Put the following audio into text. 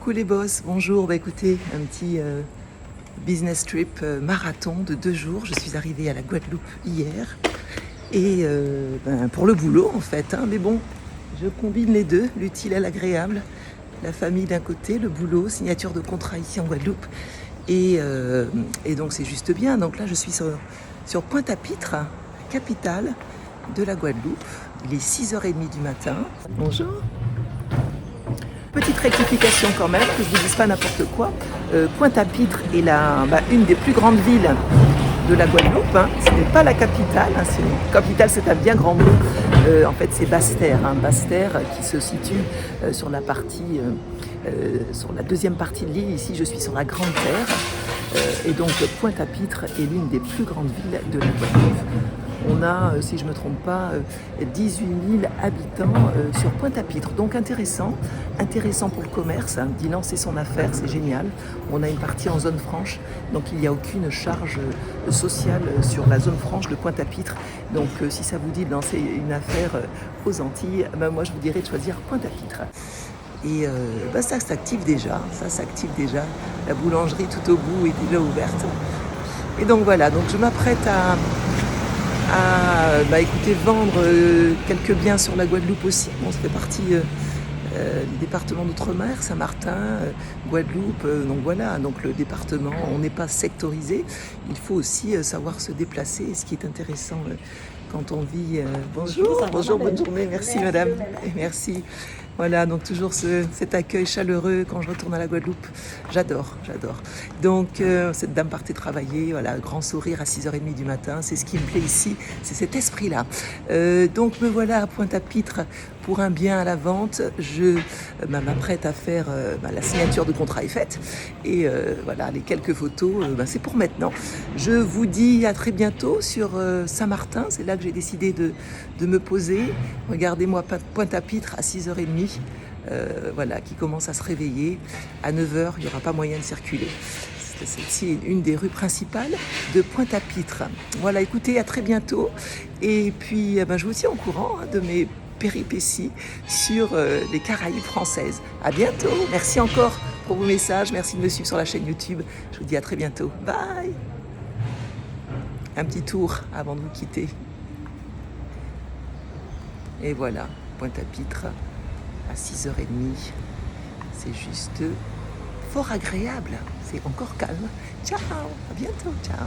Coucou les boss, bonjour. Écoutez, un petit business trip marathon de 2 jours. Je suis arrivée à la Guadeloupe hier et pour le boulot en fait. Mais bon, je combine les deux, l'utile et l'agréable. La famille d'un côté, le boulot, signature de contrat ici en Guadeloupe. Et donc c'est juste bien. Donc là je suis sur Pointe-à-Pitre, capitale de la Guadeloupe. Il est 6h30 du matin. Bonjour. Petite rectification quand même, que je ne vous dise pas n'importe quoi. Pointe-à-Pitre est une des plus grandes villes de la Guadeloupe. Ce n'est pas la capitale. Capitale, c'est un bien grand mot. En fait, c'est Basse-Terre. Basse-Terre qui se situe sur la deuxième partie de l'île. Ici, je suis sur la Grande Terre. Et donc, Pointe-à-Pitre est l'une des plus grandes villes de la Guadeloupe. On a, si je ne me trompe pas, 18 000 habitants sur Pointe-à-Pitre. Donc intéressant pour le commerce, d'y lancer son affaire, c'est génial. On a une partie en zone franche, donc il n'y a aucune charge sociale sur la zone franche de Pointe-à-Pitre. Donc si ça vous dit de lancer une affaire aux Antilles, moi je vous dirais de choisir Pointe-à-Pitre. Et ça s'active déjà, La boulangerie tout au bout est déjà ouverte. Et donc voilà, donc je m'apprête à vendre quelques biens sur la Guadeloupe aussi. Bon, ça fait partie du département d'Outre-mer, Saint-Martin, Guadeloupe. Donc voilà, donc le département, on n'est pas sectorisé. Il faut aussi savoir se déplacer. Ce qui est intéressant quand on vit... Bonjour, bonne journée. Merci madame. Merci. Voilà, donc toujours cet accueil chaleureux quand je retourne à la Guadeloupe. J'adore. Donc, cette dame partait travailler, voilà, grand sourire à 6h30 du matin. C'est ce qui me plaît ici, c'est cet esprit-là. Donc, me voilà à Pointe-à-Pitre pour un bien à la vente. Je m'apprête à faire la signature de contrat est faite. Et voilà, les quelques photos, c'est pour maintenant. Je vous dis à très bientôt sur Saint-Martin. C'est là que j'ai décidé de me poser. Regardez-moi Pointe-à-Pitre à 6h30. Qui commence à se réveiller. À 9h, il n'y aura pas moyen de circuler. Celle-ci est une des rues principales de Pointe-à-Pitre. Voilà, écoutez, à très bientôt. Et puis, je vous tiens au courant de mes péripéties sur les Caraïbes françaises. À bientôt. Merci encore pour vos messages. Merci de me suivre sur la chaîne YouTube. Je vous dis à très bientôt. Bye. Un petit tour avant de vous quitter. Et voilà, Pointe-à-Pitre. À 6h30, c'est juste fort agréable, c'est encore calme. Ciao, à bientôt, ciao.